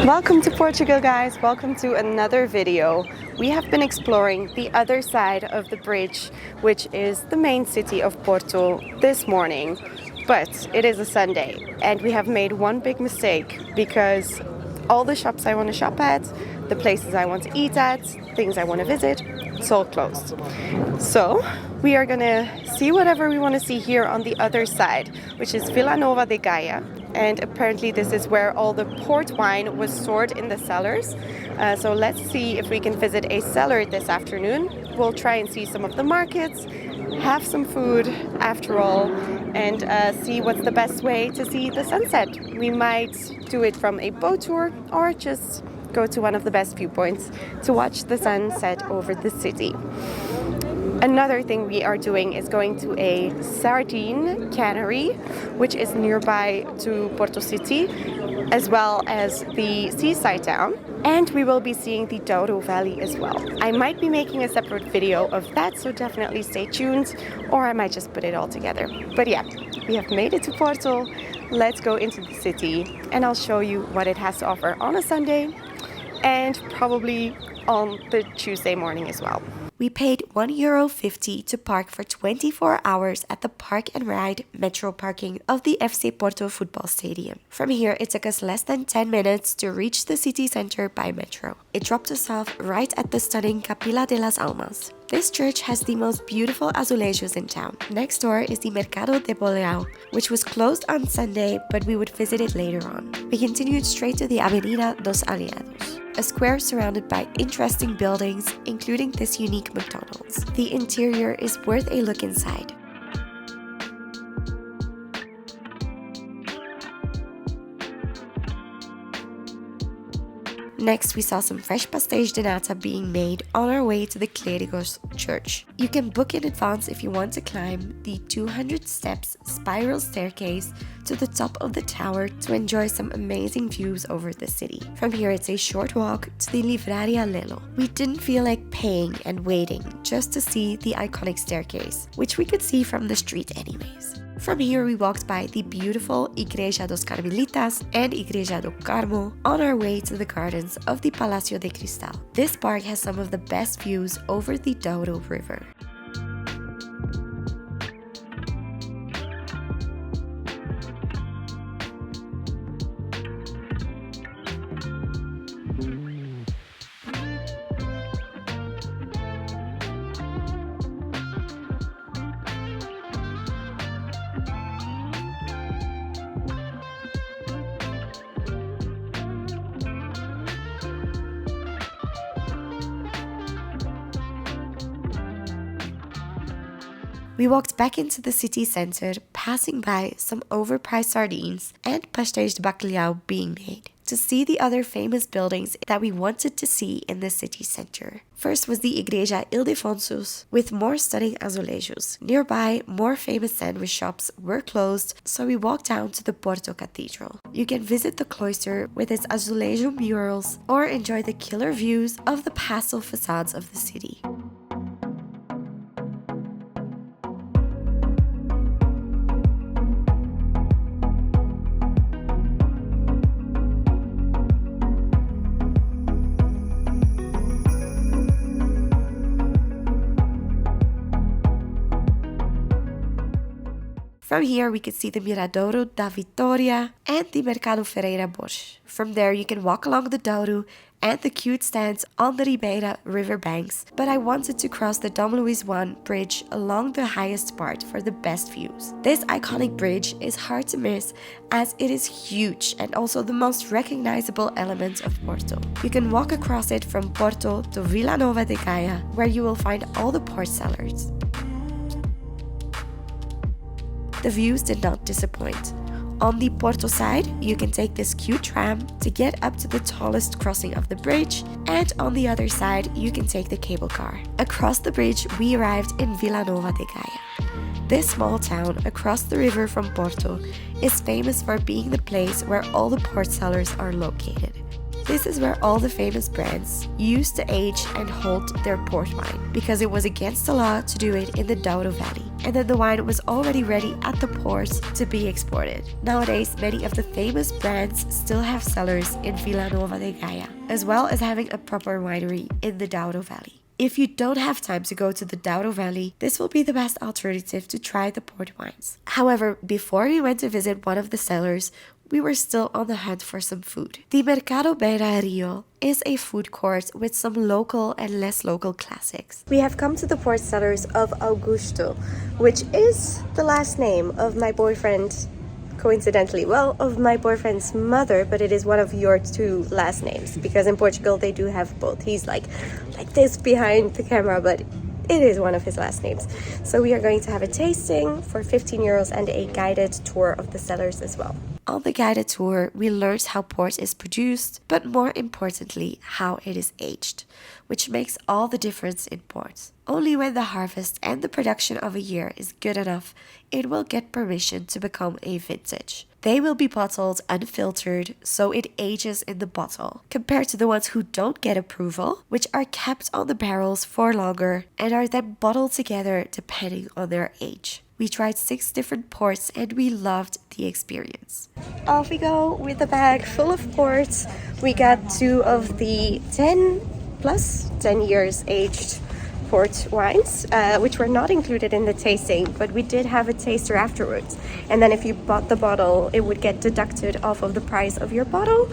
Welcome to Portugal, guys. Welcome to another video. We have been exploring the other side of the bridge, which is the main city of Porto, this morning. But it is a Sunday and we have made one big mistake because all the shops I want to shop at, the places I want to eat at, things I want to visit, it's all closed. So we are gonna see whatever we want to see here on the other side, which is Vila Nova de Gaia. And apparently this is where all the port wine was stored in the cellars. So let's see if we can visit a cellar this afternoon. We'll try and see some of the markets, have some food after all, and see what's the best way to see the sunset. We might do it from a boat tour or just go to one of the best viewpoints to watch the sunset over the city. Another thing we are doing is going to a Jardim Cannery, which is nearby to Porto City, as well as the seaside town. And we will be seeing the Douro Valley as well. I might be making a separate video of that, so definitely stay tuned, or I might just put it all together. But yeah, we have made it to Porto. Let's go into the city and I'll show you what it has to offer on a Sunday and probably on the Tuesday morning as well. We paid €1.50 to park for 24 hours at the Park and Ride metro parking of the FC Porto football stadium. From here, it took us less than 10 minutes to reach the city center by metro. It dropped us off right at the stunning Capilla de las Almas. This church has the most beautiful azulejos in town. Next door is the Mercado de Bolhao, which was closed on Sunday, but we would visit it later on. We continued straight to the Avenida dos Aliados, a square surrounded by interesting buildings, including this unique McDonald's. The interior is worth a look inside. Next, we saw some fresh pastéis de nata being made on our way to the Clérigos Church. You can book in advance if you want to climb the 200 steps spiral staircase to the top of the tower to enjoy some amazing views over the city. From here, it's a short walk to the Livraria Lello. We didn't feel like paying and waiting just to see the iconic staircase, which we could see from the street anyways. From here, we walked by the beautiful Igreja dos Carmelitas and Igreja do Carmo on our way to the gardens of the Palacio de Cristal. This park has some of the best views over the Douro River. We walked back into the city center, passing by some overpriced sardines and pastéis de bacalhau being made, to see the other famous buildings that we wanted to see in the city center. First was the Igreja Ildefonsus, with more stunning azulejos. Nearby, more famous sandwich shops were closed, so we walked down to the Porto Cathedral. You can visit the cloister with its azulejo murals or enjoy the killer views of the pastel facades of the city. From here, we could see the Miradouro da Vitória and the Mercado Ferreira Borges. From there, you can walk along the Douro and the cute stands on the Ribeira river banks, but I wanted to cross the Dom Luís I Bridge along the highest part for the best views. This iconic bridge is hard to miss as it is huge and also the most recognizable element of Porto. You can walk across it from Porto to Vila Nova de Gaia, where you will find all the port cellars. The views did not disappoint. On the Porto side, you can take this cute tram to get up to the tallest crossing of the bridge, and on the other side, you can take the cable car. Across the bridge, we arrived in Vila Nova de Gaia. This small town across the river from Porto is famous for being the place where all the port cellars are located. This is where all the famous brands used to age and hold their port wine, because it was against the law to do it in the Douro Valley. and then the wine was already ready at the ports to be exported. Nowadays, many of the famous brands still have cellars in Vila Nova de Gaia, as well as having a proper winery in the Douro Valley. If you don't have time to go to the Douro Valley, this will be the best alternative to try the port wines. However, before we went to visit one of the cellars, we were still on the hunt for some food. The Mercado Beira-Rio is a food court with some local and less local classics. We have come to the port cellars of Augusto, which is the last name of my boyfriend, coincidentally, well, of my boyfriend's mother, but it is one of your two last names, because in Portugal they do have both. He's like this behind the camera, but it is one of his last names. So we are going to have a tasting for 15 euros and a guided tour of the cellars as well. On the guided tour, we learned how port is produced, but more importantly, how it is aged, which makes all the difference in port. Only when the harvest and the production of a year is good enough, it will get permission to become a vintage. They will be bottled unfiltered, so it ages in the bottle, compared to the ones who don't get approval, which are kept on the barrels for longer and are then bottled together depending on their age. We tried 6 different ports and we loved the experience. Off we go with a bag full of ports. We got 2 of the 10 years aged port wines, which were not included in the tasting, but we did have a taster afterwards. And then if you bought the bottle, it would get deducted off of the price of your bottle,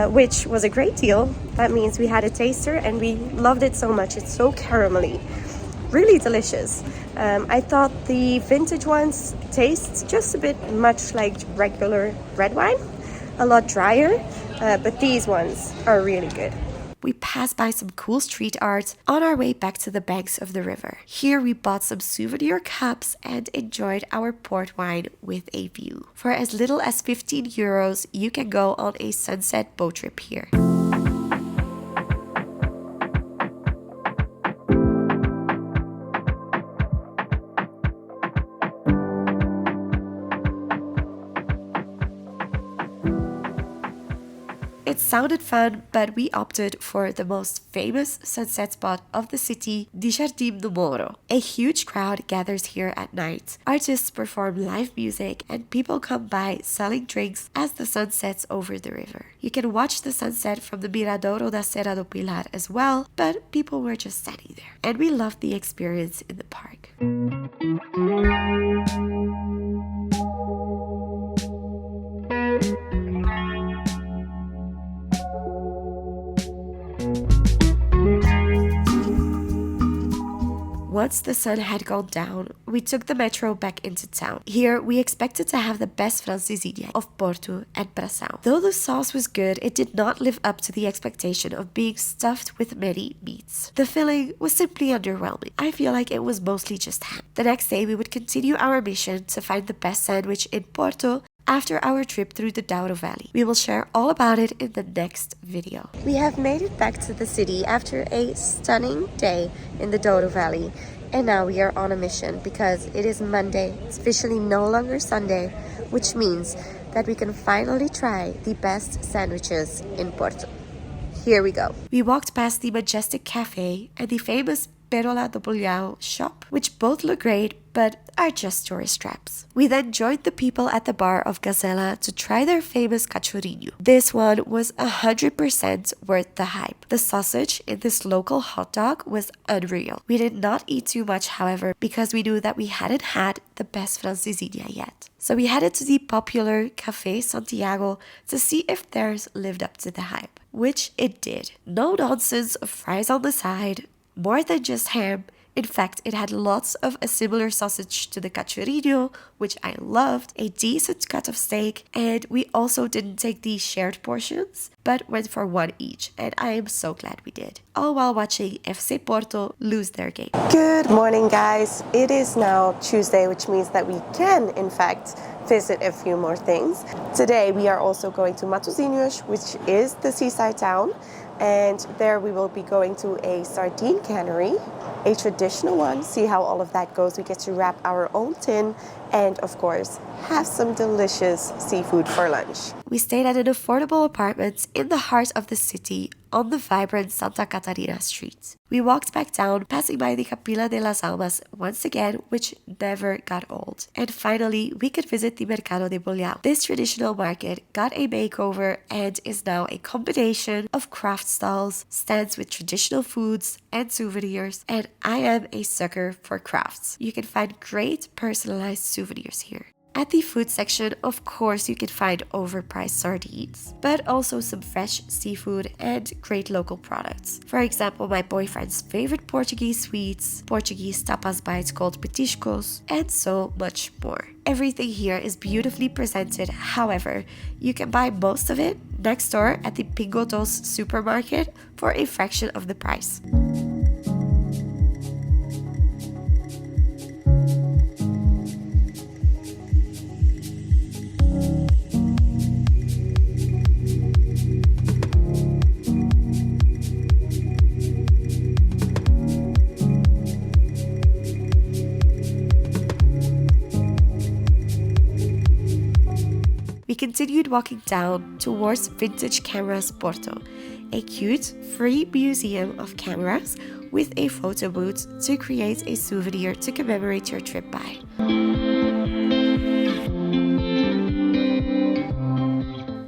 which was a great deal. That means we had a taster and we loved it so much. It's so caramelly. Really delicious. I thought the vintage ones taste just a bit much like regular red wine, a lot drier, but these ones are really good. We passed by some cool street art on our way back to the banks of the river. Here we bought some souvenir cups and enjoyed our port wine with a view. For as little as 15 euros, you can go on a sunset boat trip here. It sounded fun, but we opted for the most famous sunset spot of the city, the Jardim do Moro. A huge crowd gathers here at night. Artists perform live music and people come by selling drinks as the sun sets over the river. You can watch the sunset from the Miradouro da Serra do Pilar as well, but people were just standing there. And we loved the experience in the park. Once the sun had gone down, we took the metro back into town. Here, we expected to have the best francesinha of Porto and Bração. Though the sauce was good, it did not live up to the expectation of being stuffed with many meats. The filling was simply underwhelming. I feel like it was mostly just ham. The next day, we would continue our mission to find the best sandwich in Porto after our trip through the Douro Valley. We will share all about it in the next video. We have made it back to the city after a stunning day in the Douro Valley. And now we are on a mission because it is Monday. It's officially no longer Sunday, which means that we can finally try the best sandwiches in Porto. Here we go. We walked past the majestic cafe and the famous Mercado de Bolhao shop, which both look great but are just tourist traps. We then joined the people at the bar of Gazela to try their famous cachorrinho. This one was 100% worth the hype. The sausage in this local hot dog was unreal. We did not eat too much, however, because we knew that we hadn't had the best francesinha yet. So we headed to the popular Café Santiago to see if theirs lived up to the hype, which it did. No nonsense of fries on the side, more than just ham. In fact, it had lots of a similar sausage to the cachorrinho, which I loved, a decent cut of steak, and we also didn't take the shared portions, but went for one each, and I am so glad we did. All while watching FC Porto lose their game. Good morning, guys. It is now Tuesday, which means that we can, in fact, visit a few more things. Today, we are also going to Matosinhos, which is the seaside town. And there we will be going to a sardine cannery, a traditional one, see how all of that goes. We get to wrap our own tin and, of course, have some delicious seafood for lunch. We stayed at an affordable apartment in the heart of the city on the vibrant Santa Catarina street. We walked back down, passing by the Capilla de las Almas once again, which never got old. And finally, we could visit the Mercado de Bolhao. This traditional market got a makeover and is now a combination of craft stalls, stands with traditional foods and souvenirs, and I am a sucker for crafts. You can find great personalized souvenirs here. At the food section, of course, you can find overpriced sardines, but also some fresh seafood and great local products. For example, my boyfriend's favorite Portuguese sweets, Portuguese tapas bites called petiscos, and so much more. Everything here is beautifully presented. However, you can buy most of it next door at the Pinhais supermarket for a fraction of the price. We continued walking down towards Vintage Cameras Porto, a cute, free museum of cameras with a photo booth to create a souvenir to commemorate your trip by.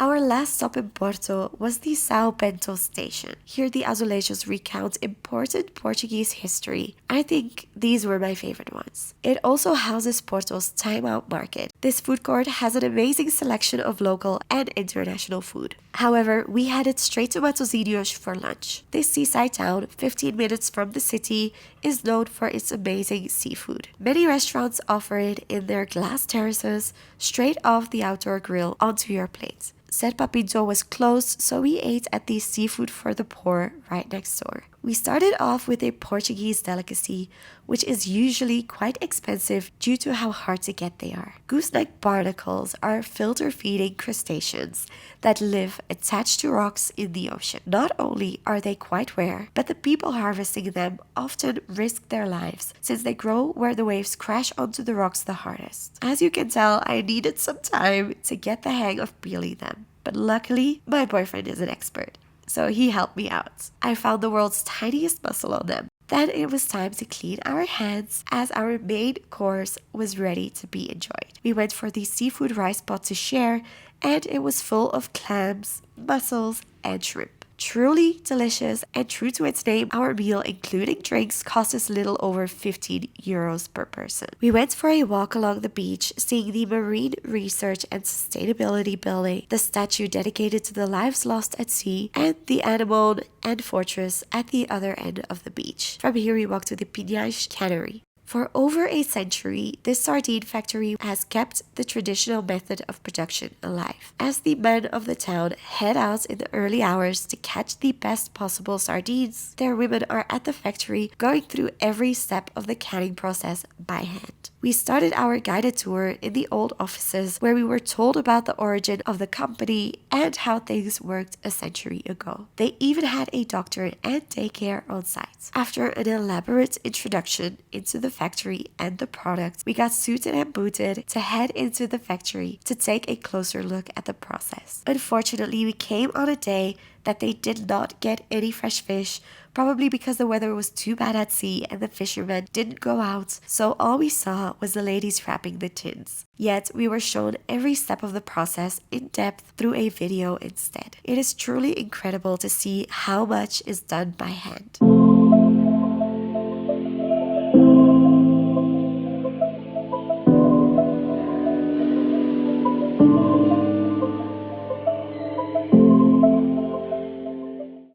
Our last stop in Porto was the Sao Bento station. Here the azulejos recount important Portuguese history. I think these were my favorite ones. It also houses Porto's TimeOut Market. This food court has an amazing selection of local and international food. However, we headed straight to Matosinhos for lunch. This seaside town, 15 minutes from the city, is known for its amazing seafood. Many restaurants offer it in their glass terraces, straight off the outdoor grill onto your plate. Said Papito was closed, so we ate at the Seafood for the Poor right next door. We started off with a Portuguese delicacy, which is usually quite expensive due to how hard to get they are. Gooseneck barnacles are filter-feeding crustaceans that live attached to rocks in the ocean. Not only are they quite rare, but the people harvesting them often risk their lives since they grow where the waves crash onto the rocks the hardest. As you can tell, I needed some time to get the hang of peeling them, but luckily my boyfriend is an expert, so he helped me out. I found the world's tiniest mussel on them. Then it was time to clean our hands as our main course was ready to be enjoyed. We went for the seafood rice pot to share, and it was full of clams, mussels, and shrimp. Truly delicious, and true to its name, our meal including drinks cost us little over 15 euros per person. We went for a walk along the beach, seeing the Marine Research and Sustainability Building, the statue dedicated to the lives lost at sea, and the Anemone and Fortress at the other end of the beach. From here we walked to the Pinhais Cannery. For over a century, this sardine factory has kept the traditional method of production alive. As the men of the town head out in the early hours to catch the best possible sardines, their women are at the factory going through every step of the canning process by hand. We started our guided tour in the old offices where we were told about the origin of the company and how things worked a century ago. They even had a doctor and daycare on site. After an elaborate introduction into the factory and the products, we got suited and booted to head into the factory to take a closer look at the process. Unfortunately, we came on a day that they did not get any fresh fish, probably because the weather was too bad at sea and the fishermen didn't go out, so all we saw was the ladies wrapping the tins. Yet we were shown every step of the process in depth through a video instead. It is truly incredible to see how much is done by hand.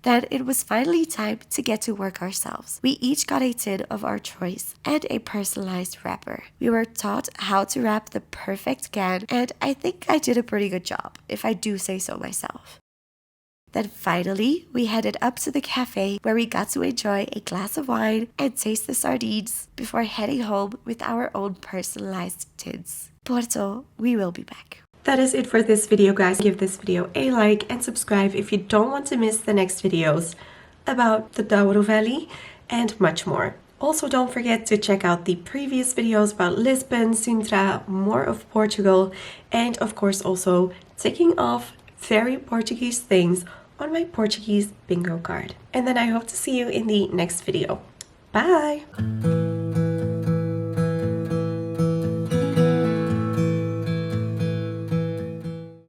Then it was finally time to get to work ourselves. We each got a tin of our choice and a personalized wrapper. We were taught how to wrap the perfect can, and I think I did a pretty good job, if I do say so myself. Then finally, we headed up to the cafe where we got to enjoy a glass of wine and taste the sardines before heading home with our own personalized tins. Porto, we will be back. that is it for this video, guys. Give this video a like and subscribe if you don't want to miss the next videos about the Douro Valley and much more. Also, don't forget to check out the previous videos about Lisbon, Sintra, more of Portugal, and of course also ticking off very Portuguese things on my Portuguese bingo card. And then I hope to see you in the next video. Bye!